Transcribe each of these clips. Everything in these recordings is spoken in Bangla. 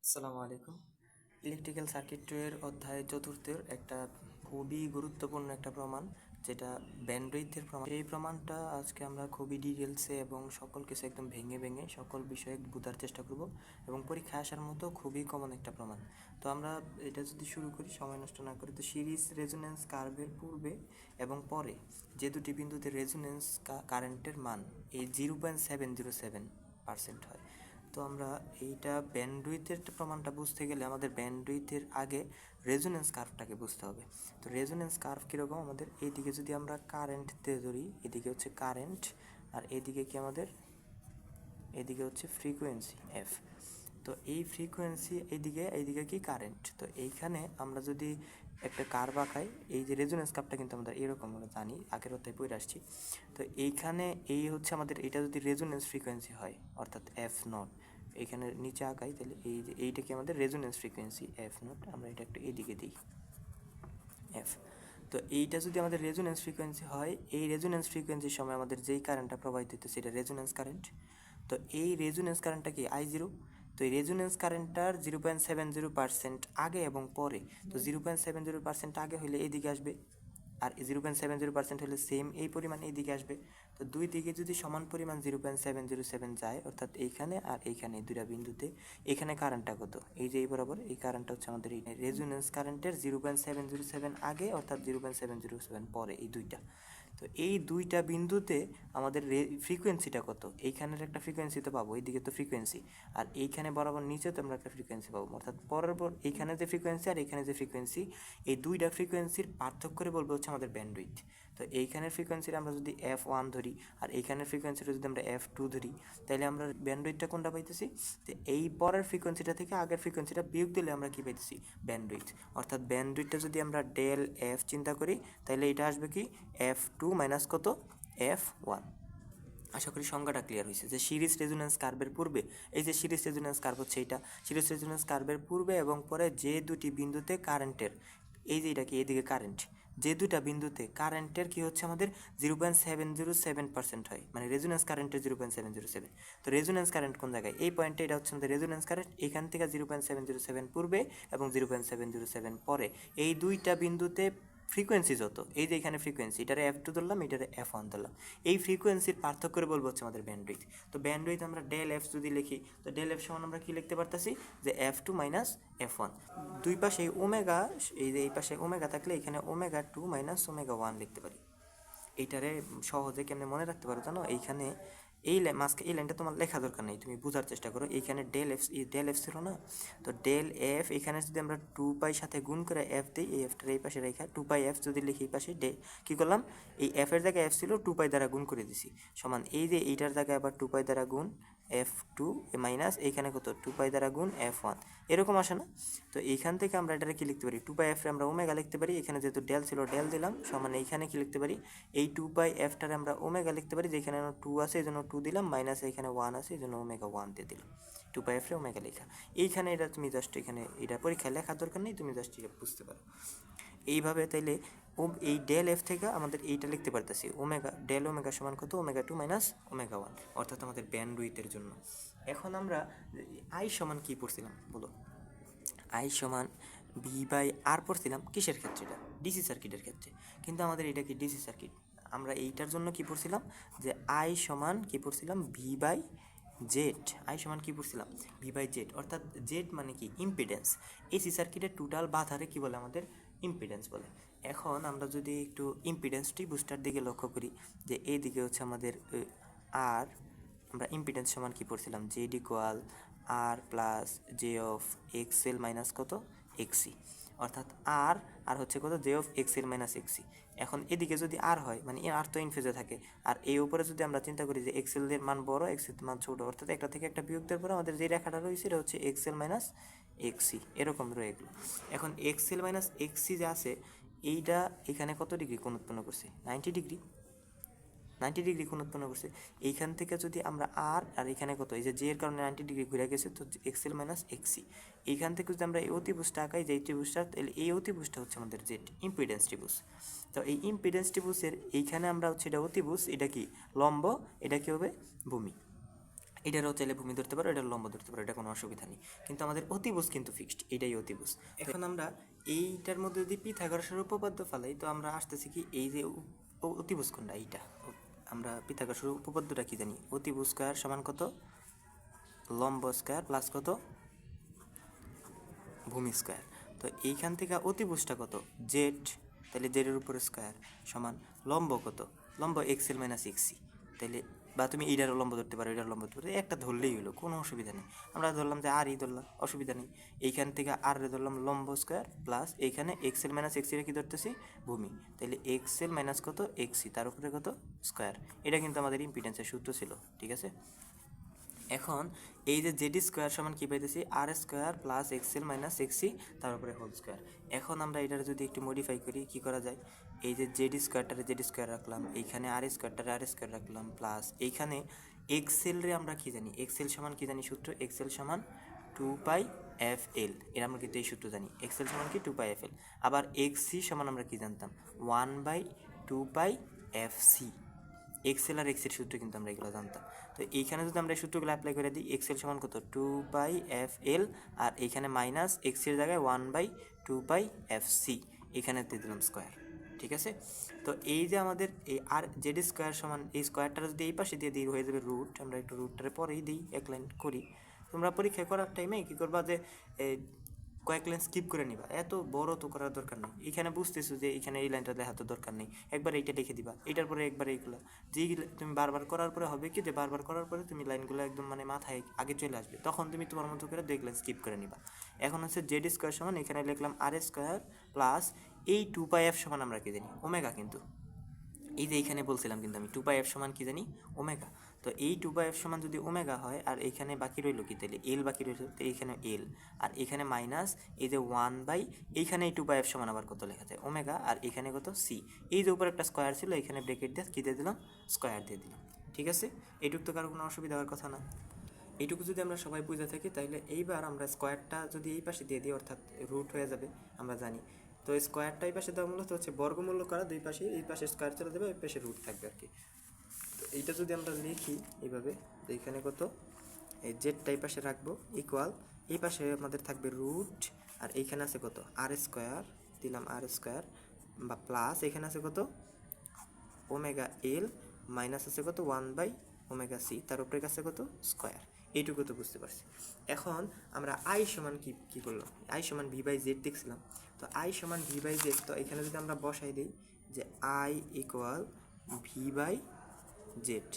আসসালামু আলাইকুম। ইলেকট্রিক্যাল সার্কিটের অধ্যায় চতুর্থের একটা খুবই গুরুত্বপূর্ণ একটা প্রমাণ, যেটা ব্যান্ডউইথের প্রমাণ। এই প্রমাণটা আজকে আমরা খুবই ডিটেলসে এবং সকল কিছু একদম ভেঙে ভেঙে সকল বিষয়ে বোঝার চেষ্টা করব, এবং পরীক্ষা আসার মতো খুবই কমন একটা প্রমাণ। তো আমরা এটা যদি শুরু করি সময় নষ্ট না করি, তো সিরিজ রেজোন্যান্স কার্ভের পূর্বে এবং পরে যে দুটি বিন্দুতে রেজোন্যান্স কারেন্টের মান এই 0.707% হয়। তো আমরা এইটা ব্যান্ডউইথের প্রমাণটা বুঝতে গেলে আমাদের ব্যান্ডউইথের আগে রেজোন্যান্স কার্ভটাকে বুঝতে হবে। তো রেজোন্যান্স কার্ভ কীরকম, আমাদের এইদিকে যদি আমরা কারেন্ট দিয়ে ধরি, এদিকে হচ্ছে কারেন্ট, আর এদিকে কি আমাদের এদিকে হচ্ছে ফ্রিকোয়েন্সি এফ। তো এই ফ্রিকোয়েন্সি এইদিকে কি কারেন্ট। তো এইখানে আমরা যদি একটা কার্ভ আঁকাই, এই যে রেজোন্যান্স কার্ভটা কিন্তু আমাদের এরকম, আমরা জানি আগের অধ্যায়ে পড়ে আসছি। তো এইখানে এই হচ্ছে আমাদের, এটা যদি রেজোন্যান্স ফ্রিকোয়েন্সি হয় অর্থাৎ এফ নট, এইখানে নিচে আঁকাই, তাহলে এই যে এইটা কি আমাদের রেজোন্যান্স ফ্রিকোয়েন্সি এফ নট, আমরা এটা একটু এইদিকে দিই এফ। তো এইটা যদি আমাদের রেজোন্যান্স ফ্রিকোয়েন্সি হয়, এই রেজোন্যান্স ফ্রিকোয়েন্সির সময় আমাদের যেই কারেন্টটা প্রবাহিত হচ্ছে সেটা রেজোন্যান্স কারেন্ট। তো এই রেজোন্যান্স কারেন্টটা কি I0। তো এই রেজোন্যান্স কারেন্টটার 0.70% আগে এবং পরে, তো 0.70% আগে হলে এইদিকে আসবে, আর 0.70% হলে সেম এই পরিমাণ এইদিকে আসবে। তো দুই দিকে যদি সমান পরিমাণ 0.707 যায়, অর্থাৎ এইখানে আর এইখানে এই দুইটা বিন্দুতে, এখানে কারেন্টটা কত, এই যে এই বরাবর এই কারেন্টটা হচ্ছে আমাদের এই রেজোন্যান্স কারেন্টের 0.707 আগে অর্থাৎ 0.707 পরে, এই দুইটা। তো এই দুইটা বিন্দুতে আমাদের ফ্রিকোয়েন্সিটা কত, এইখানের একটা ফ্রিকোয়েন্সি তো পাবো, এইদিকে তো ফ্রিকোয়েন্সি, আর এইখানে বরাবর নিচে তো আমরা একটা ফ্রিকোয়েন্সি পাবো, অর্থাৎ পর এইখানে যে ফ্রিকোয়েন্সি আর এইখানে যে ফ্রিকোয়েন্সি, এই দুইটা ফ্রিকোয়েন্সির পার্থক্য করে বলবো হচ্ছে আমাদের ব্যান্ডউইথ। তো এইখানের ফ্রিকোয়েন্সিটা আমরা যদি F1 ধরি, আর এইখানের ফ্রিকোয়েন্সিটা যদি আমরা F2 ধরি, তাহলে আমরা ব্যান্ডউইথটা কোনটা পাইতেছি, তো এই পরের ফ্রিকোয়েন্সিটা থেকে আগের ফ্রিকোয়েন্সিটা বিয়োগ দিলে আমরা কি পাইতেছি, ব্যান্ডউইথ। অর্থাৎ ব্যান্ডউইথটা যদি আমরা ডেল এফ চিন্তা করি, তাহলে এটা আসবে কি F2 মাইনাস কত, F1। আশা করি সংজ্ঞাটা ক্লিয়ার হয়েছে যে সিরিজ রেজোন্যান্স কার্ভের পূর্বে, এই যে সিরিজ রেজোন্যান্স কার্ভ হচ্ছে এইটা, সিরিজ রেজোন্যান্স কার্ভের পূর্বে এবং পরে যে দুটি বিন্দুতে কারেন্টের, এই যে এটা কি এদিকে কারেন্ট, যে দুটা বিন্দুতে কারেন্টের কি হচ্ছে আমাদের 0.707% হয়, মানে রেজোন্যান্স কারেন্টের 0.707। তো রেজোন্যান্স কারেন্ট কোন জায়গায়, এই পয়েন্টে এটা হচ্ছে আমাদের রেজোন্যান্স কারেন্ট, এখান থেকে 0.707 পূর্বে এবং 0.707 পরে, এই দুইটা বিন্দুতে ফ্রিকোয়েন্সি যত, এই যে এখানে ফ্রিকোয়েন্সি, এটারে F2 ধরলাম, এটারে F1 ধরলাম, এই ফ্রিকোয়েন্সির পার্থক্য করে বলবো হচ্ছে আমাদের ব্যান্ডউইথ। তো ব্যান্ডউইথ আমরা ডেল এফ যদি লিখি, তো ডেল এফ সমান আমরা কি লিখতে পারতেছি, যে F2 মাইনাস F1। দুই পাশে ওমেগা, এই যে এই পাশে ওমেগা থাকলে এখানে ওমেগা 2 মাইনাস ওমেগা 1 লিখতে পারি। এইটারে সহজে কেমনে মনে রাখতে পারো জানো, এইখানে এই মাঝকে এই লাইনটা তোমার লেখা দরকার নেই, তুমি বোঝার চেষ্টা করো। এইখানে ডেল এফ ছিল না, তো ডেল এফ এখানে যদি আমরা 2 পাই সাথে গুণ করে এফ দিই, এই এফটার এই পাশে রেখা 2 পাই এফ যদি লিখি, এই পাশে কী করলাম, এই এফের জায়গায় এফ ছিল 2 পাই দ্বারা গুণ করে দিছি, সমান এই যে এইটার জায়গায় আবার 2 পাই দ্বারা গুণ F2 মাইনাস এইখানে কত 2 পাই দ্বারা গুণ F1, এরকম আসে না। তো এইখান থেকে আমরা এটাকে কি লিখতে পারি, 2 পাই এফ আমরা ওমেগা লিখতে পারি, এখানে যেহেতু ডেল ছিল ডেল দিলাম, সমান এইখানে কি লিখতে পারি, এই 2 পাই এফটারে আমরা ওমেগা লিখতে পারি, যেখানে 2 আছে এই জন্য 2 দিলাম, মাইনাস এখানে 1 আছে এই জন্য ওমেগা 1 দিয়ে দিলাম, 2 পাই এফরে ওমেগা লেখা। এইখানে এটা তুমি জাস্ট এখানে এটা পরীক্ষায় লেখার দরকার নেই, তুমি জাস্ট এটা বুঝতে পারো এইভাবে। তাইলে এই ডেল এফ থেকে আমাদের এইটা লিখতে পারতেছি, ওমেগা ডেল ওমেগা সমান কত, ওমেগা 2 মাইনাস ওমেগা 1, অর্থাৎ আমাদের ব্যান্ডউইথের জন্য। এখন আমরা আই সমান কী পড়ছিলাম বলো, আই সমান V/R পড়ছিলাম কিসের ক্ষেত্রে, এটা ডিসি সার্কিটের ক্ষেত্রে, কিন্তু আমাদের এটা কি ডিসি সার্কিট, আমরা এইটার জন্য কি পড়ছিলাম, যে আই সমান কি পড়ছিলাম, V/Z। আই সমান কি পড়ছিলাম, V/Z, অর্থাৎ জেড মানে কি ইম্পিডেন্স। এসি সার্কিটের টোটাল বাধারে কি বলে আমাদের, ইম্পিডেন্স বলে। এখন আমরা যদি একটু ইম্পিডেন্স বুস্টার দিকে লক্ষ্য করি, যে এই দিকে হচ্ছে আমাদের আর, আমরা ইম্পিডেন্স সমান কি পড়ছিলাম, Z equal R plus J of XL minus কত এক্সি, অর্থাৎ আর আর হচ্ছে কত, J of XL minus XC. এখন এদিকে যদি আর হয়, মানে আর তো ইনফেজে থাকে, আর এই উপরে যদি আমরা চিন্তা করি যে এক্সএল এর মান বড় এক্সেল মান ছোট, অর্থাৎ একটা থেকে একটা বিয়োগ দেওয়ার পরে আমাদের যে রেখাটা রয়েছে এটা হচ্ছে এক্সএল মাইনাস এক্সি, এরকম রয়ে গেলো। এখন এক্সএল মাইনাস এক্সি যে আছে, এইটা এখানে কত ডিগ্রি কোণ উৎপন্ন করছে, 90 ডিগ্রি, 90 ডিগ্রি কোণ উৎপন্ন করছে। এইখান থেকে যদি আমরা আর এখানে কত, এই যে এর কারণে 90 ডিগ্রি ঘুরে গেছে, তো এক্সএল মাইনাস এক্সি, এইখান থেকে যদি আমরা এই অতিভুজটা আঁকাই, যে এই ত্রিভুজটা, তাহলে এই অতিভুজটা হচ্ছে আমাদের জেড ইম্পিডেন্স ত্রিভুজ। তো এই ইম্পিডেন্স ত্রিভুজের এইখানে আমরা হচ্ছে এটা অতিভুজ, এটা কি লম্ব, এটা কি হবে ভূমি। এটারও চাইলে ভূমি ধরতে পারো, এটার লম্ব ধরতে পারো, এটা কোনো অসুবিধা নেই। কিন্তু আমাদের অতিভুজ কিন্তু ফিক্সড, এটাই অতিভুজ। এখন আমরা এইটার মধ্যে যদি পিথাগোরাসের উপপাদ্য ফেলাই, তো আমরা আসতেছি কি এই যে অতিভুজ কোনটা, এইটা আমরা পিথাগোরাসের উপপাদ্যটা কি জানি, অতিভুজ স্কয়ার সমান কত, লম্ব স্কয়ার প্লাস কত, ভূমি স্কয়ার। তো এইখান থেকে অতিভুজটা কত, জেড, তাহলে জেডের উপরে স্কয়ার সমান লম্ব কত, লম্ব এক্সেল মাইনাস এক্সি। তাহলে বা তুমি এইটার লম্ব ধরতে পারো, এটার লম্ব ধরতে পারো, একটা ধরলেই হলো, কোনো অসুবিধা নেই। আমরা ধরলাম যে আর ই ধরলাম, অসুবিধা নেই। এইখান থেকে আর ধরলাম লম্ব স্কয়ার প্লাস এইখানে এক্সেল মাইনাস এক্সিটা কি ধরতেছি, ভূমি। তাহলে এক্সেল মাইনাস কত, এক্সি, তার উপরে কত, স্কয়ার। এটা কিন্তু আমাদের ইম্পিডেন্সের সূত্র ছিল, ঠিক আছে। এখন এই যে জেডি স্কোয়ার সমান কী পাইতেছি, আর স্কোয়ার প্লাস এক্সেল মাইনাস এক্সি তার উপরে হোল স্কোয়ার। এখন আমরা এটার যদি একটু মডিফাই করি, কি করা যায়, এই যে জেডি স্কোয়ারটারে জেডি স্কোয়ার রাখলাম, এইখানে আর স্কোয়ারটারে আর স্কোয়ার রাখলাম, প্লাস এইখানে এক্সেল রে আমরা কী জানি, এক্সেল সমান কী জানি সূত্র, এক্সেল সমান 2 পাই এফ এল, এর আমরা কিন্তু এই সূত্র জানি, এক্সেল সমান কি 2 পাই এফ এল। আবার এক্সি সমান আমরা কি জানতাম, 1/2 পাই এফ সি। এক্সেল আর এক্সের সূত্র কিন্তু আমরা এগুলো জানতাম। তো এইখানে যদি আমরা এই সূত্রগুলো অ্যাপ্লাই করে দিই, এক্সেল সমান কত, 2 পাই এফ এল, আর এইখানে মাইনাস এক্সের জায়গায় 1/2 পাই এফ সি, এখানে দিয়ে দিলাম স্কোয়ার, ঠিক আছে। তো এই যে আমাদের এই আর জেড স্কোয়ার সমান, এই স্কোয়ারটা যদি এই পাশে দিয়ে দিই হয়ে যাবে রুট, আমরা একটু রুটটারে পরেই দিই, এক লাইন করি। তোমরা পরীক্ষা করার টাইমে কী করবা, যে কয়েক লাইন স্কিপ করে নিবা, এত বড় তো করার দরকার নেই। এখানে বুঝতেছো যে এখানে এই লাইনটা দেখা তো দরকার নেই, একবার এইটা লিখে দিবা, এটার পরে একবার এইগুলো, যেই তুমি বারবার করার পরে হবে কি, যে বারবার করার পরে তুমি লাইনগুলো একদম মানে মাথায় আগে চলে আসবে, তখন তুমি তোমার মতো করে 2 লাইন স্কিপ করে নিবা। এখন হচ্ছে জেড স্কোয়ার সমান, এখানে লিখলাম আর স্কোয়ার প্লাস এই 2 পাই এফ সমান আমরা কি জানি, ওমেগা। কিন্তু এই যে এইখানে বলছিলাম কিন্তু আমি 2 পাই এফ সমান কি জানি, ওমেগা। তো এই 2 পাই এফ সমান যদি ওমেগা হয়, আর এইখানে বাকি রইল কি, তাহলে এল বাকি রইল, তো এইখানে এল, আর এখানে মাইনাস এই যে 1 বাই, এইখানে এই 2 পাই এফ সমান আবার কত লেখা যায়, ওমেগা, আর এখানে কত, সি। এই যে উপরে একটা স্কোয়ার ছিল, এখানে ব্রেকেট দিয়ে কী দিয়ে দিলাম, স্কোয়ার দিয়ে দিলাম, ঠিক আছে। এইটুকু তো কারো কোনো অসুবিধা হওয়ার কথা না। এইটুকু যদি আমরা সবাই বুঝে থাকি, তাহলে এইবার আমরা স্কোয়ারটা যদি এই পাশে দিয়ে দিই, অর্থাৎ রুট হয়ে যাবে, আমরা জানি। তো এই স্কোয়ারটা এই পাশে দেওয়া মূলত হচ্ছে বর্গমূল্য করা, দুই পাশে, এই পাশে স্কোয়ার চলে যাবে, এই পাশে রুট থাকবে আর কি। তো এইটা যদি আমরা লিখি এইভাবে, তো এইখানে কত, এই জেডটা এই পাশে রাখবো ইকুয়াল, এই পাশে আমাদের থাকবে রুট, আর এইখানে আছে কত, আর স্কোয়ার, দিলাম আর স্কোয়ার, বা প্লাস এখানে আছে কত, ওমেগা এল, মাইনাস আছে কত, 1/ওমেগা সি, তার উপরে কাছে কত, স্কোয়ার। এইটুকু তো বুঝতে পারছি। এখন আমরা আই সমান কি করলাম, আই সমান ভি বাই জেড দেখছিলাম। তো আই সমান ভি বাই জেড, তো এখানে যদি আমরা বসাই দিই যে I equal V by Z,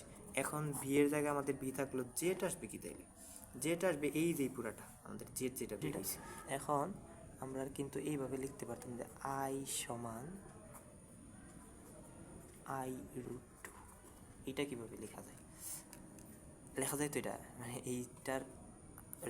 এখন ভি এর জায়গায় আমাদের ভি থাকলো, জেড আসবে কি, তাইলে জেড আসবে এই যে পুরাটা আমাদের জেড যেটা বের হয়েছে। এখন আমরা কিন্তু এইভাবে লিখতে পারতাম যে আই সমান আই রুট টু। এটা কীভাবে লেখা যায়, লেখা যায় তো এটা মানে এইটার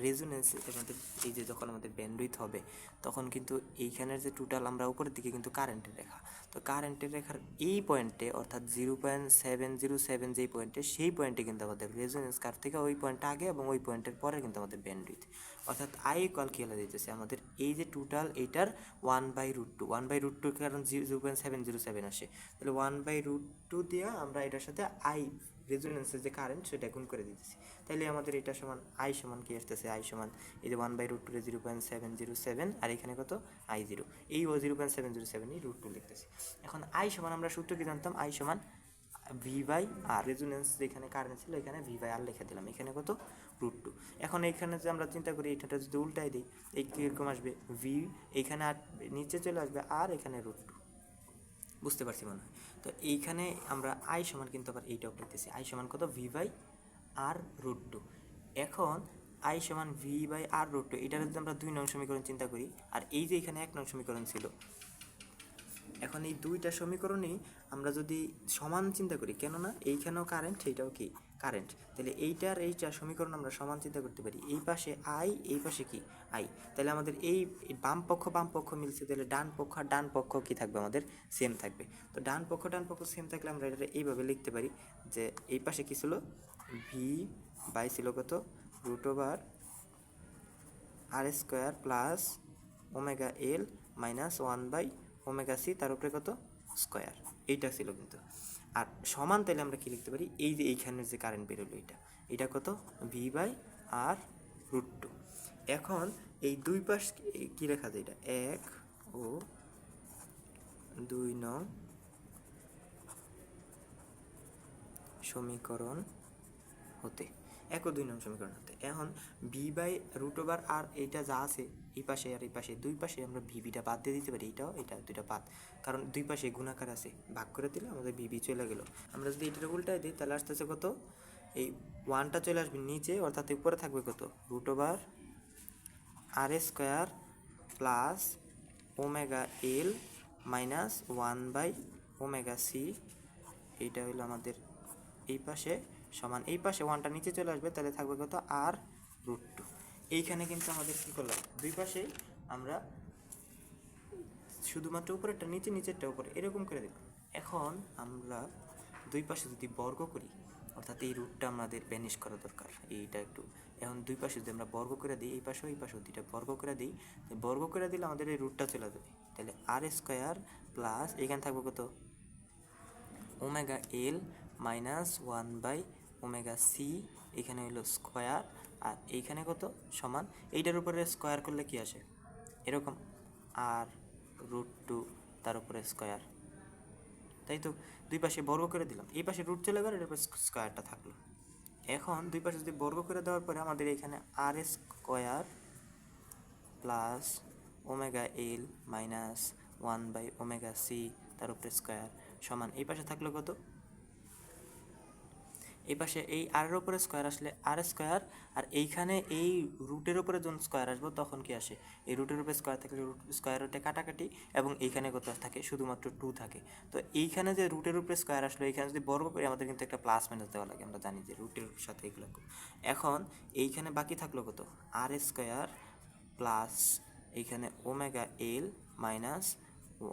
রেজোনেন্স আমাদের, এই যে যখন আমাদের ব্যান্ডউইথ হবে, তখন কিন্তু এইখানের যে টোটাল আমরা উপরের দিকে কিন্তু কারেন্টের রেখা, তো কারেন্টের রেখার এই পয়েন্টে, অর্থাৎ 0.707 যেই পয়েন্টে, সেই পয়েন্টে কিন্তু আমাদের রেজোনেন্স কার্ভ থেকে ওই পয়েন্টটা আগে এবং ওই পয়েন্টের পরে কিন্তু আমাদের ব্যান্ডউইথ, অর্থাৎ আই ইকুয়াল কি হলে দিতেছে আমাদের এই যে টোটাল এইটার 1/√2, 1/√2 কারণ 0.707 আসে, তাহলে 1/√2 দিয়ে আমরা এটার সাথে আই রেজোনেন্সের যে কারেন্ট সেটা গুণ করে দিতেছি। তাইলে আমাদের এটা সমান আই সমান কি আসতেছে, আই সমান এই যে 1/√2 0.707, আর এখানে কত, I0, এই 0.707 এই √2 লিখতেছি। এখন আই সমান আমরা সূত্র কি জানতাম, আই সমান ভি বাই আর, রেজোনেন্স যেখানে কারেন্ট ছিল এখানে ভি বাই আর লিখে দিলাম, এখানে কত, √2। এখন এখানে যে আমরা চিন্তা করি এটা যদি উল্টাই দিই, এই কীরকম আসবে, ভি এইখানে আর নিচে চলে আসবে, আর এখানে √2, বুঝতে পারছি মনে হয়। তো এইখানে আমরা আই সমান কিন্তু আবার এইটাও পেতেছি, আই সমান কত, ভি বাই আর √2। এখন আই সমান ভি বাই আর √2, এটার যদি আমরা 2 নং সমীকরণ চিন্তা করি, আর এই যে এখানে 1 নং সমীকরণ ছিল, এখন এই দুইটা সমীকরণেই আমরা যদি সমান চিন্তা করি, কেননা এইখানেও কারেন্ট, সেইটাও কি কারেন্ট, তাহলে এইটার এইটা সমীকরণ আমরা সমান চিন্তা করতে পারি। এই পাশে আই, এই পাশে কি আই, তাহলে আমাদের এই বাম পক্ষ মিলছে, তাহলে ডান পক্ষ আর ডান পক্ষ কি থাকবে, আমাদের সেম থাকবে। তো ডান পক্ষ সেম থাকলে আমরা এটা এইভাবে লিখতে পারি যে এই পাশে কি ছিল, ভি বাই ছিল কত, √/r² plus omega L minus 1/ওমেগা সি, তার উপরে কত, স্কোয়ার, এইটা ছিল কিন্তু। আর সমান তাহলে আমরা কী লিখতে পারি, এই যে এইখানের যে কারেন্ট বেরোলো এটা কত, V/√2। এখন এই দুই পাশ কী লেখা যায়, এটা 1 ও 2 নং সমীকরণ হতে, 1 ও 2 নং সমীকরণ হতে। এখন V/√ওভার আর এইটা যা আছে এই পাশে আর এই পাশে, দুই পাশে আমরা ভিবিটা বাদ দিয়ে দিতে পারি, এইটাও এটা দুইটা বাদ, কারণ দুই পাশে গুণাকার আছে, ভাগ করে দিলে আমাদের ভিবি চলে গেল। আমরা যদি এটা উল্টায় দিই তাহলে আসতেছে কত, এই 1টা চলে আসবে নিচে, অর্থাৎ উপরে থাকবে কত, √r² plus ω/L minus 1/ωc, এইটা হলো আমাদের এই পাশে সমান, এই পাশে 1টা নিচে চলে আসবে, তাহলে থাকবে কত, r√2। এইখানে কিন্তু আমাদের কী করলাম, দুই পাশেই আমরা শুধুমাত্র উপরেরটা নিচে, নিচেরটা উপরে, এরকম করে দিলাম। এখন আমরা দুই পাশে যদি বর্গ করি, অর্থাৎ এই রুটটা আমাদের ব্যানিশ করা দরকার, এইটা একটু, এখন দুই পাশে যদি আমরা বর্গ করে দিই, এই পাশেও দুইটা বর্গ করে দিই, বর্গ করে দিলে আমাদের এই রুটটা চলে যাবে, তাহলে r² প্লাস এখানে থাকবে কত, ω/L মাইনাস 1/ωc, এখানে হলো স্কোয়ার, আর এইখানে কত সমান, এইটার উপরে স্কোয়ার করলে কি আসে, এরকম r√2 তার উপরে স্কোয়ার, তাই তো। দুই পাশে বর্গ করে দিলাম, এই পাশে রুট চলে গেল, এর উপরে স্কোয়ারটা থাকলো। এখন দুই পাশে যদি বর্গ করে দেওয়ার পরে আমাদের এখানে r² plus ω/L minus 1/ωc তার উপরে স্কোয়ার সমান, এই পাশে থাকলো কত, এই পাশে এই r এর উপরে স্কোয়ার আসলে r², আর এইখানে এই রুটের উপরে যখন স্কোয়ার আসবো তখন কি আসে, এই রুটের উপরে স্কোয়ার থাকলে রুট স্কোয়ার রুটে কাটাকাটি, এবং এইখানে কত থাকে, শুধুমাত্র 2 থাকে। তো এইখানে যে রুটের উপরে স্কোয়ার আসলো, এইখানে যদি বর্গ করি আমাদের কিন্তু একটা প্লাস মাইনাস দেওয়া লাগে, আমরা জানি যে রুটের সাথে এগুলো। এখন এইখানে বাকি থাকলো কত, r² প্লাস এইখানে ω/L মাইনাস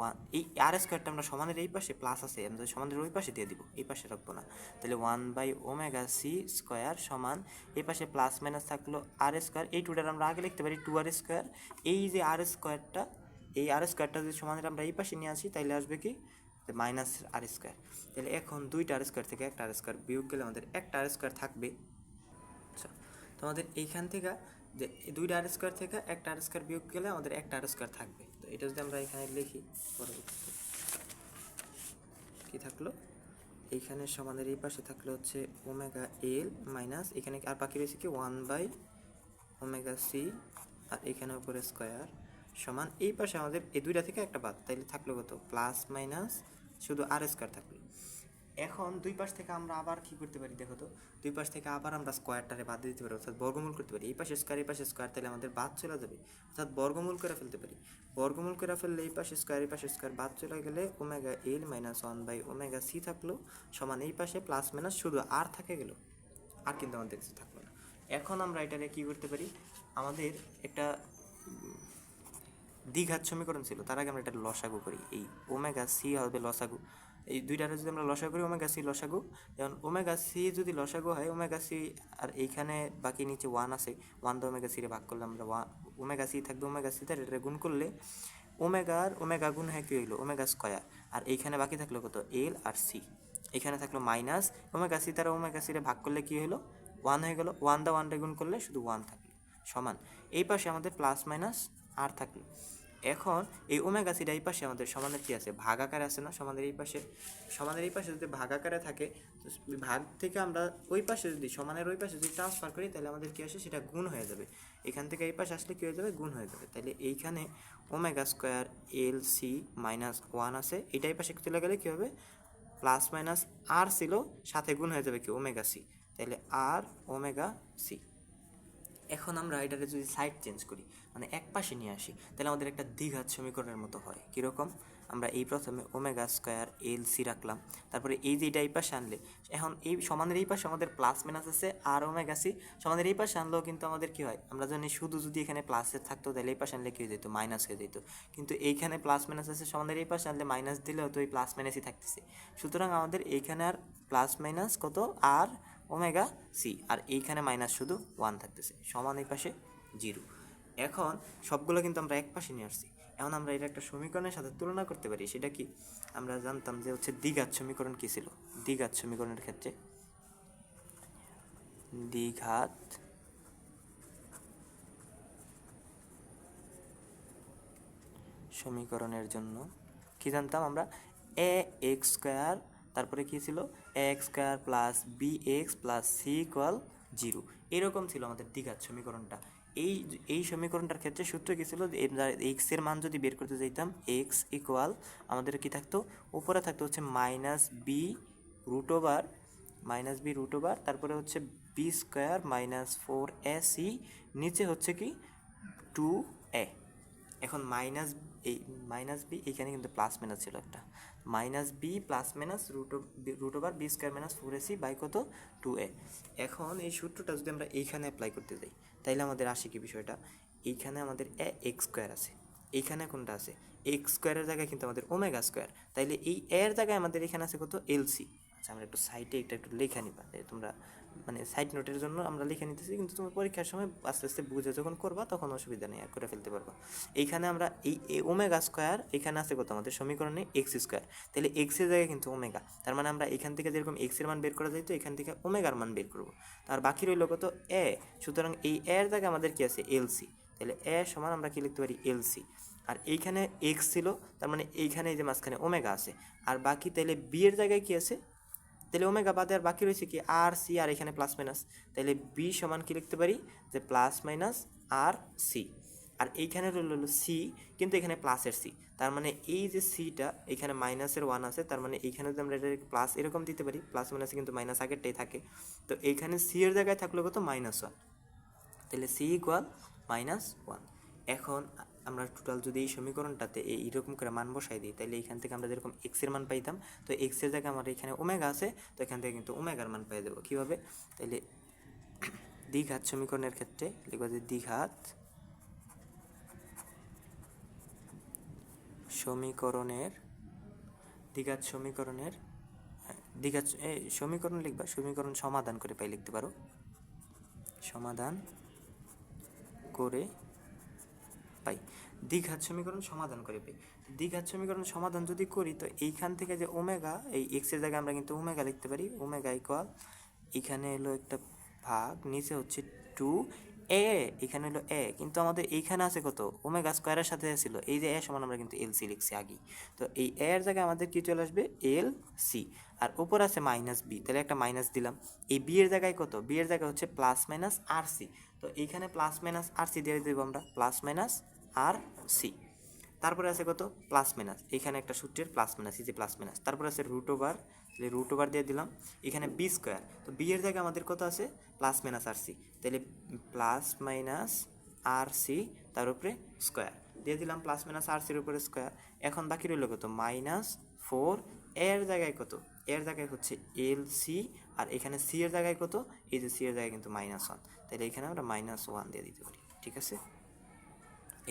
1, এই r²টা আমরা সমানের এই পাশে প্লাস আছে, আমরা সমানের ওই পাশে দিয়ে দিব, এই পাশে রাখবো না, তাহলে 1/ωc² সমান, এই পাশে প্লাস মাইনাস থাকলো r², এই টুটার আমরা আগে লিখতে পারি 2r², এই যে r²টা, এই r²টা যদি সমানের আমরা এই পাশে নিয়ে আসি তাহলে আসবে কি, মাইনাস r²। তাহলে এখন দুইটা r² থেকে একটা r² বিয়োগ গেলে আমাদের একটা r² থাকবে। আচ্ছা, তো আমাদের এইখান থেকে যে দুইটা r² থেকে একটা r² বিয়োগ গেলে আমাদের একটা r² থাকবে। তো এটা যদি আমরা এখানে লিখি, পরবর্তীতে কী থাকলো, এইখানে সমানের এই পাশে থাকলো হচ্ছে ω/L মাইনাস, এখানে আর বাকি রয়েছে কি 1/ωc, আর এখানে উপরে স্কোয়ার সমান, এই পাশে আমাদের এই দুইটা থেকে একটা বাদ, তাইলে থাকলো কত, প্লাস মাইনাস শুধু r² থাকলো। এখন দুই পাশ থেকে আমরা আবার কী করতে পারি দেখো তো, দুই পাশ থেকে আবার আমরা স্কোয়ারটারে বাদ দিতে পারি, অর্থাৎ বর্গমূল করতে পারি, এই পাশে স্কোয়ার এই পাশে স্কোয়ার, তাহলে আমাদের বাদ চলে যাবে, অর্থাৎ বর্গমূল করে ফেলতে পারি। বর্গমূল করে ফেললে এই পাশে স্কোয়ার এই পাশে স্কোয়ার বাদ চলে গেলে ω/L মাইনাস 1/ωc থাকলো সমান, এই পাশে প্লাস মাইনাস শুধু আর থাকে গেল, আর কিন্তু আমাদের কিছু থাকলো না। এখন আমরা এটারে কী করতে পারি, আমাদের একটা দ্বিঘাত সমীকরণ ছিল, তার আগে আমরা এটা লসাগু করি, এই ω/c হবে লসাগু, এই দুইটারে যদি আমরা লসাগু করি ω/c লসাগু, যেমন ω/c যদি লসাগু হয় ω/c, আর এইখানে বাকি নিচে 1 আছে, 1 দিয়ে ω/c রে ভাগ করলে আমরা ω/c থাকবে, ω/c তার এটা গুণ করলে ওমেগা গুণ হয় কী হইলো, ω², আর এইখানে বাকি থাকলো কত, L আর C, এখানে থাকলো মাইনাস ω/c তারা ω/c রে ভাগ করলে কী হলো, 1 হয়ে গেল, 1 দিয়ে 1 রে গুণ করলে শুধু 1 থাকলো সমান, এই পাশে আমাদের প্লাস মাইনাস আর থাকলো। এখন এই ω/c এই পাশে আমাদের সমানের কি আছে, ভাগাকারে আছে না, সমানের এই পাশে যদি ভাগাকারে থাকে, তো ভাগ থেকে আমরা ওই পাশে যদি সমানের ওই পাশে যদি ট্রান্সফার করি তাহলে আমাদের কি আসে, সেটা গুণ হয়ে যাবে, এখান থেকে এই পাশে আসলে কী হয়ে যাবে, গুণ হয়ে যাবে। তাহলে এইখানে ω² LC মাইনাস 1 আছে, এইটা এই পাশে চলে গেলে কী হবে, প্লাস মাইনাস আর ছিল সাথে গুণ হয়ে যাবে কি ω/c, তাহলে r/ωc। এখন আমরা এটাকে যদি সাইড চেঞ্জ করি, মানে এক পাশে নিয়ে আসি, তাহলে আমাদের একটা দ্বিঘাত সমীকরণের মতো হয়। কীরকম, আমরা এই প্রথমে ω² LC রাখলাম, তারপরে এই যে এটা এই পাশে আনলে, এখন এই সমানের এই পাশে আমাদের প্লাস মাইনাস আছে r/ωc, সমানের এই পাশে আনলেও কিন্তু আমাদের কী হয়, আমরা জানি শুধু যদি এখানে প্লাসে থাকতো তাহলে এই পাশে আনলে কী হয়ে যেত, মাইনাস হয়ে যেত, কিন্তু এইখানে প্লাস মাইনাস আছে, সমানের এই পাশে আনলে মাইনাস দিলেও তো এই প্লাস মাইনাসই থাকতেছে, সুতরাং আমাদের এইখানে আর প্লাস মাইনাস কত r/ωc, আর এইখানে মাইনাস শুধু 1 থাকতেছে সমান, এই পাশে 0। এখন সবগুলো কিন্তু আমরা এক পাশে নিয়ে আসছি, এখন আমরা এটা একটা সমীকরণের সাথে তুলনা করতে পারি। সেটা কি, আমরা জানতাম যে হচ্ছে দ্বিঘাত সমীকরণ কী ছিল। দ্বিঘাত সমীকরণের ক্ষেত্রে দ্বিঘাত সমীকরণের জন্য কি জানতাম আমরা, এ এক্স স্কোয়ার, তারপরে কি ছিল, a x square plus b x plus c equal 0, এরকম ছিল আমাদের দ্বিঘাত সমীকরণটা। এই এই সমীকরণটার ক্ষেত্রে সূত্র কী ছিল, এক্স এর মান যদি বের করতে চাইতাম, এক্স ইকুয়াল আমাদের কি থাকতো, উপরে থাকতো হচ্ছে -b√, তারপরে হচ্ছে বি স্কোয়ার -4ac, নিচে হচ্ছে কি 2a। এখন এই -b, এইখানে কিন্তু প্লাস মাইনাস ছিল একটা, -b +√/b² -4ac বাই কত 2a। এখন এই সূত্রটা যদি আমরা এইখানে অ্যাপ্লাই করতে যাই, তাইলে আমাদের আসে কি বিষয়টা, এইখানে আমাদের এক্স স্কোয়ার আছে, এইখানে কোনটা আছে, এক্স স্কোয়ারের জায়গায় কিন্তু আমাদের ওমেগা স্কোয়ার, তাইলে এই এর জায়গায় আমাদের এখানে আছে কত, এলসি। আচ্ছা, আমরা একটু সাইডে এটা একটু লেখা নিবা, তোমরা মানে সাইড নোটের জন্য আমরা লিখে নিতেছি, কিন্তু তুমি পরীক্ষার সময় আস্তে আস্তে বুঝে যখন করবা তখন অসুবিধা নেই, আর করে ফেলতে পারবা। এইখানে আমরা এই ওমেগা স্কোয়ার, এখানে আছে কত আমাদের সমীকরণে এক্স স্কোয়ার, তাহলে এক্স এর জায়গায় কিন্তু ওমেগা, তার মানে আমরা এখান থেকে যেরকম এক্স এর মান বের করা যায়, তো এখান থেকে ওমেগার মান বের করবো, তার বাকি রইল কত, এ। সুতরাং এই এর জায়গায় আমাদের কি আছে, এলসি, তাহলে এ সমান আমরা কি লিখতে পারি, এলসি। আর এইখানে এক্স ছিল, তার মানে এইখানে এই যে মাঝখানে ওমেগা আছে, আর বাকি তাহলে বি এর জায়গায় কি আছে, তাহলে ওমেগা বাদে আর বাকি রয়েছে কি, আর সি, আর এখানে প্লাস মাইনাস, তাহলে বি সমান কি লিখতে পারি, যে প্লাস মাইনাস আর সি। আর এইখানে রইল সি, কিন্তু এখানে প্লাসের সি, তার মানে এই যে সিটা এখানে -1 আছে, তার মানে এইখানে যদি আমরা এটা প্লাস এরকম দিতে পারি, প্লাস মাইনাসে কিন্তু মাইনাস আগেরটাই থাকে, তো এইখানে সি এর জায়গায় থাকলো কত, -1, তাহলে সি ইকুয়াল -1। এখন আমরা টোটাল যদি এই সমীকরণটাতে এইরকম করে মান বসাই দিই, তাহলে এখান থেকে আমরা যেরকম এক্স এর মান পাইতাম, তো এক্স এর জায়গায় আমার এখানে ওমেগা আছে, তো এখান থেকে কিন্তু ওমেগার মান পেয়ে দেবো। কীভাবে, তাহলে দ্বিঘাত সমীকরণের ক্ষেত্রে লিখবো যে দ্বিঘাত সমীকরণ লিখবা, সমীকরণ সমাধান করে পাই, লিখতে পারো সমাধান করে পাই, দ্বিঘাত সমীকরণ সমাধান করে পাই। দ্বিঘাত সমীকরণ সমাধান যদি করি, তো এইখান থেকে যে ওমেগা, এই এক্স এর জায়গায় আমরা কিন্তু ওমেগা লিখতে পারি, ওমেগা ইকুয়াল এখানে এলো একটা ভাগ, নিচে হচ্ছে 2a, এখানে হলো এ, কিন্তু আমাদের এইখানে আছে কত, ওমেগা স্কোয়ারের সাথে ছিল, এই যে এ সমান আমরা কিন্তু এলসি লিখছি আগেই, তো এই এর জায়গায় আমাদের কি চলে আসবে, এল সি, আর উপর আছে -b, তাহলে একটা মাইনাস দিলাম, এই বি এর জায়গায় কত, বি এর জায়গায় হচ্ছে প্লাস মাইনাস আর সি, তো এইখানে প্লাস মাইনাস আর সি দিয়ে দেবো আমরা, প্লাস মাইনাস আর সি, তারপরে আছে কত, প্লাস মাইনাস, এখানে একটা সূত্রের প্লাস মাইনাস, এই যে প্লাস মাইনাস, তারপরে আছে √/, দিয়ে দিলাম, এখানে বি স্কোয়ার, তো বি এর জায়গায় আমাদের কত আছে, প্লাস মাইনাস আর সি, তাহলে প্লাস মাইনাস আর সি, তার উপরে স্কোয়ার দিয়ে দিলাম, প্লাস মাইনাস আর সির উপরে স্কোয়ার। এখন বাকি রইল কত, -4, এর জায়গায় কত, এর জায়গায় হচ্ছে এল সি, আর এখানে সি এর জায়গায় কত, এই যে সি এর জায়গায় কিন্তু -1, তাহলে এখানে আমরা -1 দিয়ে দিতে পারি, ঠিক আছে।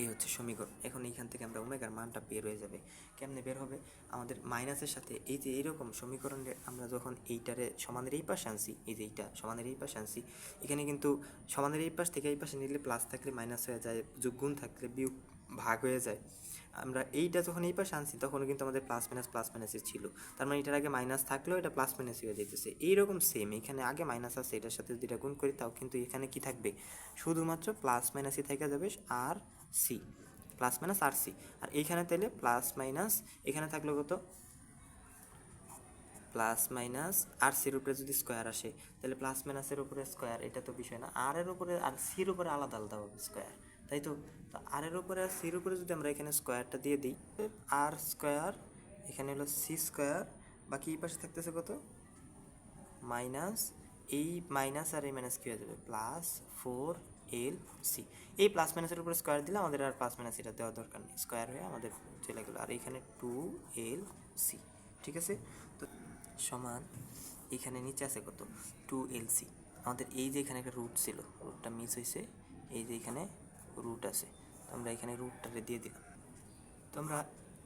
এই হচ্ছে সমীকরণ। এখন এইখান থেকে আমরা ওমেগার মানটা বের হয়ে যাবে। কেমনে বের হবে, আমাদের মাইনাসের সাথে এই যে এইরকম সমীকরণে আমরা যখন এইটারে সমানের এই পাশে আনছি, এই যে এইটা সমানের এই পাশে আনছি, এখানে কিন্তু সমানের এই পাশ থেকে এই পাশে নিলে প্লাস থাকলে মাইনাস হয়ে যায়, যোগ গুণ থাকলে বিয়োগ ভাগ হয়ে যায়। আমরা এইটা যখন এই পাশে আনছি তখনও কিন্তু আমাদের প্লাস মাইনাসই ছিল, তার মানে এটার আগে মাইনাস থাকলেও এটা প্লাস মাইনাসই হয়ে যেতেছে। এইরকম সেম এখানে আগে মাইনাস আছে, এটার সাথে যদি এটা গুণ করি তাও কিন্তু এখানে কি থাকবে, শুধুমাত্র প্লাস মাইনাসই থেকে যাবে, আর সি, প্লাস মাইনাস আর সি, আর এইখানে তাহলে প্লাস মাইনাস, এখানে থাকলো কত, প্লাস মাইনাস আর সির উপরে যদি স্কোয়ার আসে, তাহলে প্লাস মাইনাসের উপরে স্কোয়ার, এটা তো বিষয় না, আর এর উপরে আর সির উপরে আলাদা আলাদা হবে স্কোয়ার, তাই তো। আর এর উপরে আর সির উপরে যদি আমরা এখানে স্কোয়ারটা দিয়ে দিই, আর স্কোয়ার, এখানে হলো সি স্কোয়ার, বাকি এই পাশে থাকতেছে কত, মাইনাস, এই মাইনাস আর এই মাইনাস কী হয়ে যাবে, +4 LC, এই প্লাস মাইনাসের উপরে স্কোয়ার দিলে আমাদের আর প্লাস মাইনাস এটা দেওয়ার দরকার নেই, স্কোয়ার হয়ে আমাদের চলে গেলো, আর এখানে 2LC, ঠিক আছে। তো সমান এখানে নিচে আছে কত, 2LC, আমাদের এই যে এখানে একটা রুট ছিল, রুটটা মিস হয়েছে, এই যে এখানে রুট আছে, তো আমরা এখানে রুটটাকে দিয়ে দিলাম। তো আমরা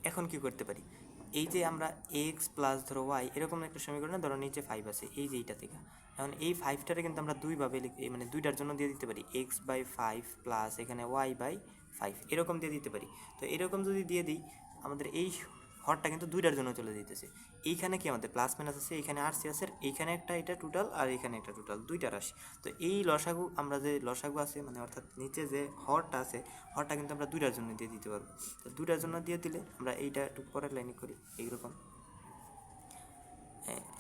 এখন কি করতে পারি, এই যে আমরা এক্স প্লাস ধরো ওয়াই এরকম একটা সমীকরণে ধরো নিচে 5 আছে, এই যে এইটা থেকে, এখন এই 5টারে কিন্তু আমরা দুইভাবে মানে দুইটার জন্য দিয়ে দিতে পারি, x/5 প্লাস এখানে y/5, 5 এরকম দিয়ে দিতে পারি। তো এরকম যদি দিয়ে দিই আমাদের এই হরটা কিন্তু দুইটার জন্য চলে যেতেছে। এইখানে কি আমাদের প্লাস মাইনাস আছে, এইখানে আর সি আছে, এইখানে একটা এটা টোটাল আর এইখানে একটা টোটাল, দুইটা রাশি। তো এই লসাগু আমরা যে লসাগু আছে মানে অর্থাৎ নিচে যে হরটা আছে, হরটা কিন্তু আমরা দুইটার জন্য দিয়ে দিতে পারবো। তো দুইটার জন্য দিয়ে দিলে আমরা এইটা একটু পরের লাইনে করি এইরকম,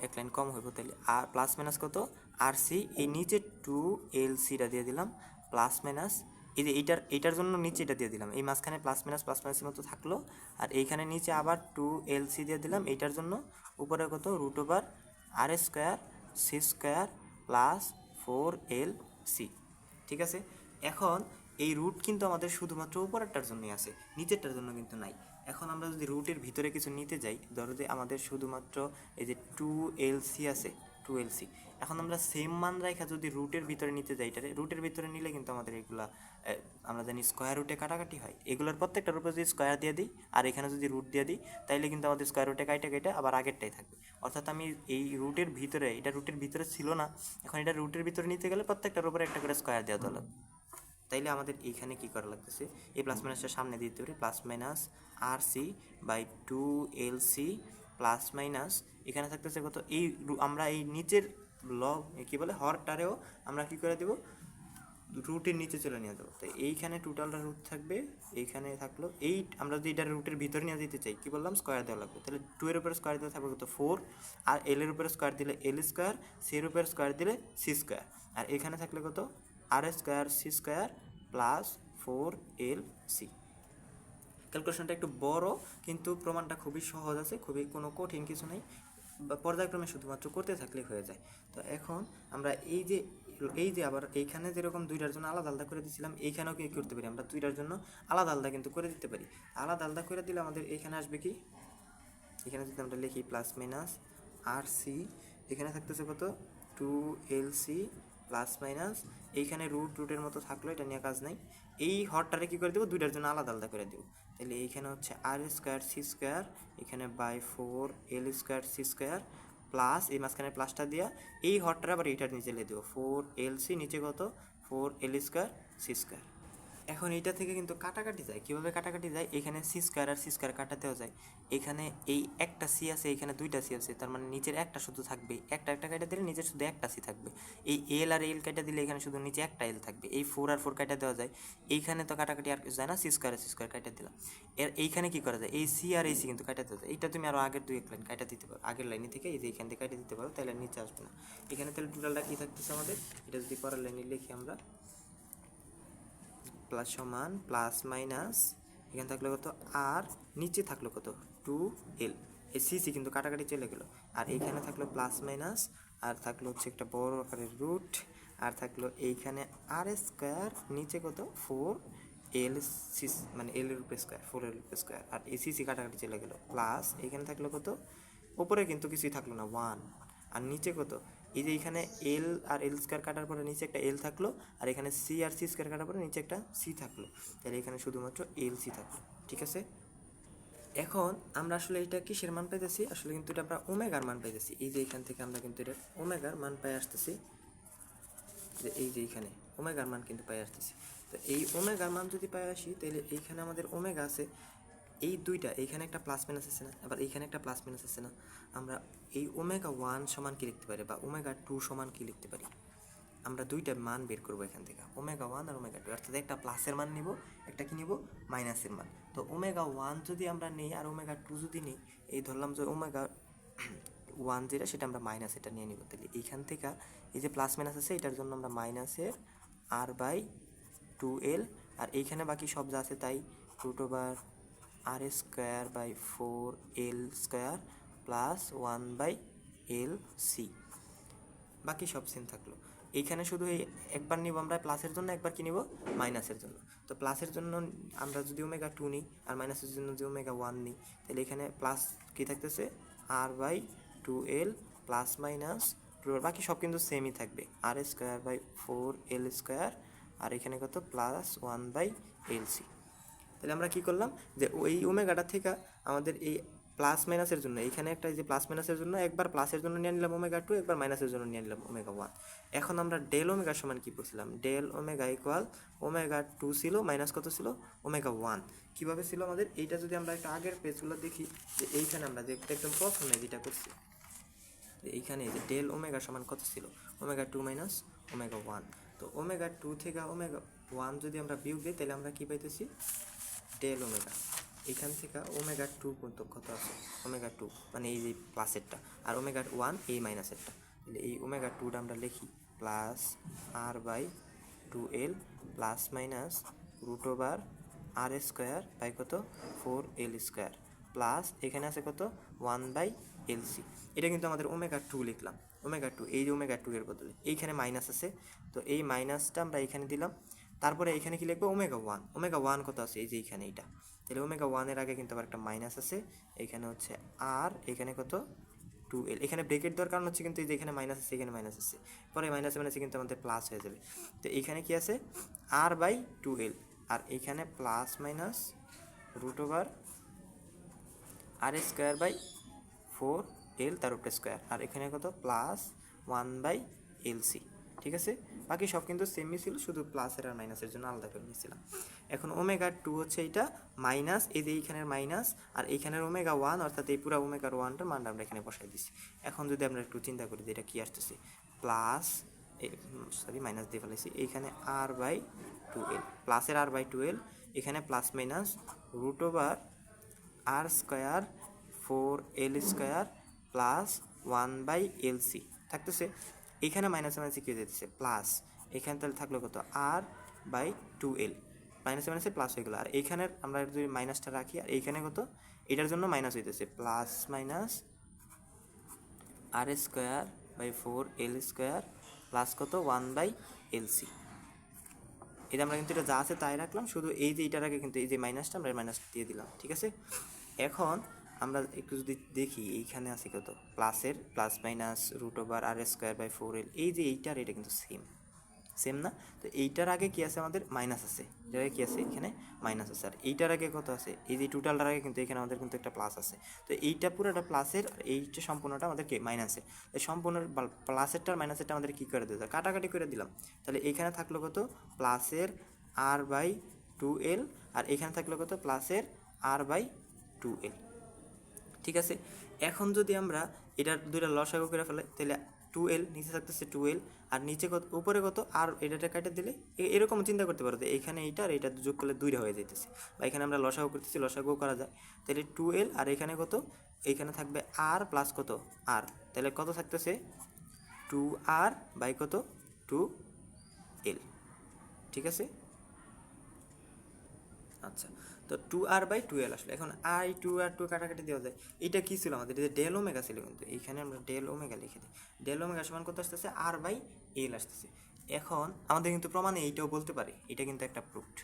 এক লাইন কম হইব তাহলে। আর প্লাস মাইনাস কত আর সি, এই নিচে 2LCটা দিয়ে দিলাম প্লাস মাইনাস, এই যে এইটার জন্য নিচে এটা দিয়ে দিলাম, এই মাঝখানে প্লাস মাইনাসের মতো থাকলো, আর এইখানে নিচে আবার 2LC দিয়ে দিলাম এইটার জন্য, উপরে কত √R² C² প্লাস 4LC। ঠিক আছে, এখন এই রুট কিন্তু আমাদের শুধুমাত্র উপরেরটার জন্যই আছে, নিচেরটার জন্য কিন্তু নাই। এখন আমরা যদি রুটের ভিতরে কিছু নিতে যাই, ধরো যে আমাদের শুধুমাত্র এই যে 2LC আছে, 2LC, এখন আমরা সেম মান রাখা যদি রুটের ভিতরে নিতে যাই, এটারে রুটের ভিতরে নিলে কিন্তু আমাদের এগুলা আমরা জানি স্কোয়ার রুটে কাটাকাটি হয়, এগুলোর প্রত্যেকটার উপরে যদি স্কোয়ার দিয়ে দিই আর এখানে যদি রুট দিয়ে দিই, তাইলে কিন্তু আমাদের স্কোয়ার রুটে কাটা আবার আগেরটাই থাকবে। অর্থাৎ আমি এই রুটের ভিতরে, এটা রুটের ভিতরে ছিল না, এখন এটা রুটের ভিতরে নিতে গেলে প্রত্যেকটার উপরে একটা করে স্কোয়ার দেওয়া দরকার। তাইলে আমাদের এইখানে কি করা লাগতেছে, এই প্লাস মাইনাসটা সামনে দিতে পারি, plus minus RC by 2LC plus minus এখানে থাকতেছে কত, এই আমরা এই নিচের লব কি বলে হরটারেও আমরা কি করে দেবো, রুটের নিচে চলে নিয়ে যাবো। তাই এইখানে টোটালটা রুট থাকবে, এইখানে থাকলো এই, আমরা যদি এটা রুটের ভিতরে নিয়ে যেতে চাই কি বললাম, স্কোয়ার দেওয়া লাগবে। তাহলে 2 এর উপরে স্কোয়ার দিলে থাকবে কত 4, আর L এর উপরে স্কোয়ার দিলে L², C এর উপরে স্কোয়ার দিলে C², আর এখানে থাকলে কত R² C² প্লাস 4LC। ক্যালকুলেশনটা একটু বড় কিন্তু প্রমাণটা খুবই সহজ আছে, খুবই কোনো কঠিন কিছু নেই, পর্যায়ক্রমে শুধুমাত্র করতে থাকলেই হয়ে যায়। তো এখন আমরা এই যে আবার এইখানে যেরকম দুইটার জন্য আলাদা আলাদা করে দিয়েছিলাম, এইখানেও কি করতে পারি আমরা দুইটার জন্য আলাদা আলাদা কিন্তু করে দিতে পারি। আলাদা আলাদা করে দিলে আমাদের এইখানে আসবে কি, এখানে যদি আমরা লিখি প্লাস মাইনাস RC, এখানে থাকতেছে কত 2LC প্লাস মাইনাস, এইখানে রুটের মতো থাকলো, এটা নিয়ে কাজ নাই। এই হরটারে কী করে দেবো, দুইটার জন্য আলাদা আলাদা করে দেবো। তাহলে এইখানে হচ্ছে R² C², এখানে বাই 4L² C² প্লাস এই মাঝখানে প্লাসটা দেওয়া, এই হরটারে আবার এইটার নিচে লিখে দেবো 4LC, নিচে কত 4L² C²। এখন এইটা থেকে কিন্তু কাটাকাটি যায়, কীভাবে কাটাকাটি যায়, এখানে C² আর C² কাটাতেও যায়, এখানে এই একটা সি আছে, এখানে দুইটা সি আছে, তার মানে নিচের একটা শুধু থাকবে, একটা কাটা দিলে নিচের শুধু একটা সি থাকবে। এই L আর L কাটা দিলে এখানে শুধু নিচে একটা L থাকবে। এই 4 আর 4 কাটা দেওয়া যায়, এইখানে তো কাটাকাটি আর কিছু যায় না, C² আর C² কাটা দিলাম। এইখানে কি করা যায়, এই সি আর এই সি কিন্তু কাটা দেওয়া যায়, এইটা তুমি আরও আগের 2-1 লাইন কাটা দিতে পারো, আগের লাইনে থেকে এই যে এইখান থেকে কাটা দিতে পারো, তাহলে নিচে আসবে না। এখানে তাহলে টোটালটা কী থাকতেছে আমাদের, এটা যদি পরের লাইনে লিখি আমরা, প্লাস সমান প্লাস মাইনাস এখানে থাকলো কত আর নিচে থাকলো কত 2L, এই সি কিন্তু কাটাকাটি চলে গেলো, আর এইখানে থাকলো প্লাস মাইনাস, আর থাকলো হচ্ছে একটা বড় আকারের রুট, আর থাকলো এইখানে R², নিচে কত 4LC, মানে L এর উপরে স্কোয়ার 4L² আর এই সি কাটাকাটি চলে গেলো, প্লাস এইখানে থাকলো কত, উপরে কিন্তু কিছুই থাকলো না 1, আর নিচে কত, এই যে এখানে L আর L² কাটার পরে নিচে একটা L থাকলো, আর এখানে C আর C² কাটার পরে নিচে একটা C থাকলো, তাহলে এখানে শুধুমাত্র LC থাকলো। ঠিক আছে, এখন আমরা আসলে এটা কিসের মান পাইতেছি, আসলে কিন্তু এটা আমরা ওমেগার মান পাইতেছি, এই যে এখান থেকে আমরা কিন্তু এটা ওমেগার মান পাই আসতেছি, যে এই যে এইখানে ওমেগার মান কিন্তু পাই আসতেছি। তো এই ওমেগার মান যদি পাই আসি, তাহলে এইখানে আমাদের ওমেগা আছে, এই দুইটা, এইখানে একটা প্লাস মাইনাস আছে না, আবার এইখানে একটা প্লাস মাইনাস আছে না, আমরা এই ω1 সমান কি লিখতে পারি বা ω2 সমান কি লিখতে পারি, আমরা দুইটা মান বের করবো এখান থেকে, ω1 আর ω2, অর্থাৎ একটা প্লাসের মান নিব, একটা কি নিব মাইনাসের মান। তো ω1 যদি আমরা নিই আর ω2 যদি নিই, এই ধরলাম যে ω1 যেটা সেটা আমরা মাইনাস এটা নিয়ে নিব, তাহলে এইখান থেকে এই যে প্লাস মাইনাস আছে এটার জন্য আমরা মাইনাসের R/2L, আর এইখানে বাকি সব যা আছে তাই √R²/4L² প্লাস 1/LC, বাকি সব সেম থাকলো। এইখানে শুধু এই একবার নিব আমরা প্লাসের জন্য, একবার কি নিব মাইনাসের জন্য। তো প্লাসের জন্য আমরা যদি ω2 নিই আর মাইনাসের জন্য যদি ω1 নিই, তাহলে এখানে প্লাস কি থাকতেছে R/2L প্লাস মাইনাস, বাকি সব কিন্তু সেমই থাকবে R²/4L², আর এখানে কত প্লাস 1/LC। তাহলে আমরা কি করলাম যে এই ওমেগাটা থেকে আমাদের এই প্লাস মাইনাসের জন্য এইখানে একটা এই যে প্লাস মাইনাসের জন্য একবার প্লাসের জন্য নিয়ে নিলাম ওমেগা টু, একবার মাইনাসের জন্য নিয়ে নিলাম ওমেগা ওয়ান। এখন আমরা ডেল ওমেগা সমান কী করছিলাম, del omega equal omega two ছিল মাইনাস কত ছিল ওমেগা ওয়ান। কীভাবে ছিল আমাদের এইটা যদি আমরা একটা আগের পেজগুলো দেখি, যে এইখানে আমরা যে একদম প্রথমে যেটা করছি, এইখানে যে ডেল ওমেগা সমান কত ছিল omega two minus omega one. তো ওমেগা টু থেকে ওমেগা ওয়ান যদি আমরা বিয়োগ দিই তাহলে আমরা কী পাইতেছি, ডেল ওমেগা। এখান থেকে ওমেগা টু পর্যন্ত কত আছে ওমেগা টু, মানে এই যে প্লাসেরটা, আর ওমেগা ওয়ান এই মাইনাসেরটা। তাহলে এই ওমেগা টুটা আমরা লিখি plus R by two L plus minus root over R square by কত ফোর এল স্কোয়ার প্লাস এখানে আছে কত ওয়ান বাই এল সি। এটা কিন্তু আমাদের ওমেগা টু লিখলাম, ওমেগা টু এই যে ওমেগা টু এর বদলে এইখানে মাইনাস আছে, তো এই মাইনাসটা আমরা এখানে দিলাম। তারপরে এখানে কি লিখবো ওমেগা ওয়ান, ওমেগা ওয়ান কত আছে এই যে এইখানে এইটা, তাহলে ওমেগা ওয়ানের আগে কিন্তু আবার একটা মাইনাস আছে, এইখানে হচ্ছে আর এখানে কত টু এল, এখানে ব্রেকেট দেওয়ার কারণ হচ্ছে কিন্তু এই যে এখানে মাইনাস আছে এখানে মাইনাস আছে, পরে মাইনাসে মাইনাসে কিন্তু আমাদের প্লাস হয়ে যাবে। তো এইখানে কি আছে আর বাই টু এল, আর এইখানে plus minus root over R square by four L তার উপরে স্কোয়ার, আর এখানে কত plus one by L C. ঠিক আছে, বাকি সব কিন্তু সেমই ছিল, শুধু প্লাসের আর মাইনাসের জন্য আলাদা করে নিয়েছিলাম। এখন ওমেগা টু হচ্ছে এইটা মাইনাস এই যে এইখানের মাইনাস, আর এইখানের ওমেগা ওয়ান অর্থাৎ এই পুরো ওমেগার ওয়ানটার মানটা আমরা এখানে বসাই দিচ্ছি। এখন যদি আমরা একটু চিন্তা করি যে এটা কী আসতেছে, প্লাস মাইনাস দিয়ে ফেলেছি, এইখানে আর বাই টু এল, প্লাসের আর বাই টু এল, এখানে plus minus root over R square four L square plus one by L C থাকতেছে। এইখানে মাইনাসে মাইনাসে কী যেতেছে প্লাস, এখানে তাহলে থাকলো কত আর বাই টু এল, মাইনাসে মাইনাসে প্লাস হয়ে গেলো, আর এইখানের আমরা যদি মাইনাসটা রাখি, আর এইখানে কত এটার জন্য মাইনাস হইতেছে plus minus R square by four L square plus কত ওয়ান বাই এল সি। এটা আমরা কিন্তু এটা যা আছে তাই রাখলাম, শুধু এই যে এটার আগে কিন্তু এই যে মাইনাসটা আমরা মাইনাস দিয়ে দিলাম। ঠিক আছে, এখন আমরা একটু যদি দেখি এইখানে আছে কত প্লাসের plus minus root over R square by four L, এই যে এইটার এটা কিন্তু সেম সেম না, তো এইটার আগে কি আছে আমাদের মাইনাস আছে, এটার আগে কি আছে এখানে মাইনাস আছে, আর এইটার আগে কত আছে এই যে টোটালটার আগে কিন্তু এখানে আমাদের কিন্তু একটা প্লাস আছে। তো এইটা পুরোটা প্লাসের আর এইটা সম্পূর্ণটা আমাদের কি মাইনাসের, এই সম্পূর্ণ প্লাসেরটা আর মাইনাসেরটা আমাদের কী করে দিতে কাটাকাটি করে দিলাম। তাহলে এইখানে থাকলো কত প্লাসের আর বাই টু এল, আর এখানে থাকলো কত প্লাসের আর বাই টু এল। ঠিক আছে, এখন যদি আমরা এটার দুইটা লসাগু করে ফেলে তাহলে টু এল নিচে থাকতেছে টু এল, আর নিচে কত উপরে কত আর এটা কাটে দিলে এরকম চিন্তা করতে পারো যে এইখানে এইটা আর এটা যোগ করলে দুইটা হয়ে যেতেছে, বা এখানে আমরা লসাগু করতেছি লসাগু করা যায়। তাহলে টু এল আর এখানে কত এইখানে থাকবে আর প্লাস কত আর, তাহলে কত থাকতেছে টু আর বাই কত টু এল। ঠিক আছে, আচ্ছা, তো টু আর বাই টু এল আসলে এখন আই টু আর টু কাটাকাটি দেওয়া যায়। এটা কী ছিল আমাদের যে ডেল ওমেগা ছিল, কিন্তু এইখানে আমরা ডেল ওমেগা লিখে দিই, ডেল ওমেগা সমান কত আসতেছে আর বাই এল আসতেছে। এখন আমাদের কিন্তু প্রমাণে এইটাও বলতে পারে, এটা কিন্তু একটা প্রুফড,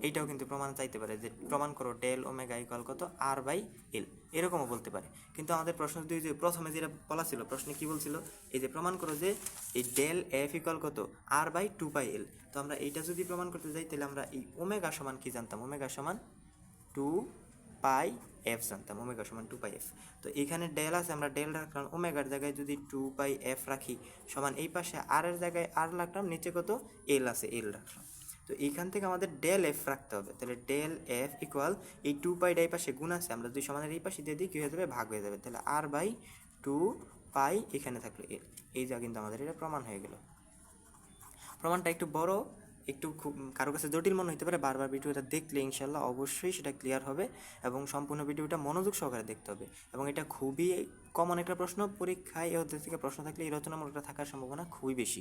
এইটাও কিন্তু প্রমাণ চাইতে পারে যে প্রমাণ করো ডেল ওমেগা ইকুয়াল কত আর বাই এল, এরকমও বলতে পারে। কিন্তু আমাদের প্রশ্ন যদি যে প্রথমে যেটা বলা ছিল প্রশ্নে কী বলছিল, এই যে প্রমাণ করো যে এই ডেল এফ ইকুয়াল কত আর বাই টু পাই এল। তো আমরা এইটা যদি প্রমাণ করতে যাই তাহলে আমরা এই ওমেগা সমান কী জানতাম, ওমেগা সমান টু পাই এফ জানতাম, ওমেগা সমান টু পাই এফ। তো এখানে ডেল আছে, আমরা ডেল রাখলাম, ওমেগার জায়গায় যদি টু পাই এফ রাখি সমান এই পাশে আর এর জায়গায় আর রাখলাম, নিচে কত এল আছে এল রাখলাম। তো এইখান থেকে আমাদের ডেল এফ রাখতে হবে, তাহলে ডেল এফ ইকুয়াল এই টু পাইটা এই পাশে গুণ আছে, আমরা দুই সমানের এই পাশে দিয়ে দিই কী হয়ে যাবে ভাগ হয়ে যাবে, তাহলে আর বাই টু পাই এখানে থাকলো এল। এই যা কিন্তু আমাদের এটা প্রমাণ হয়ে গেল। প্রমাণটা একটু বড়, একটু খুব কারো কাছে জটিল মনে হতে পারে, বারবার ভিডিওটা দেখলে ইনশাল্লাহ অবশ্যই সেটা ক্লিয়ার হবে, এবং সম্পূর্ণ ভিডিওটা মনোযোগ সহকারে দেখতে হবে। এবং এটা খুবই কমন একটা প্রশ্ন, পরীক্ষায় এর থেকে প্রশ্ন থাকলে এই রচনামূলকটা থাকার সম্ভাবনা খুবই বেশি।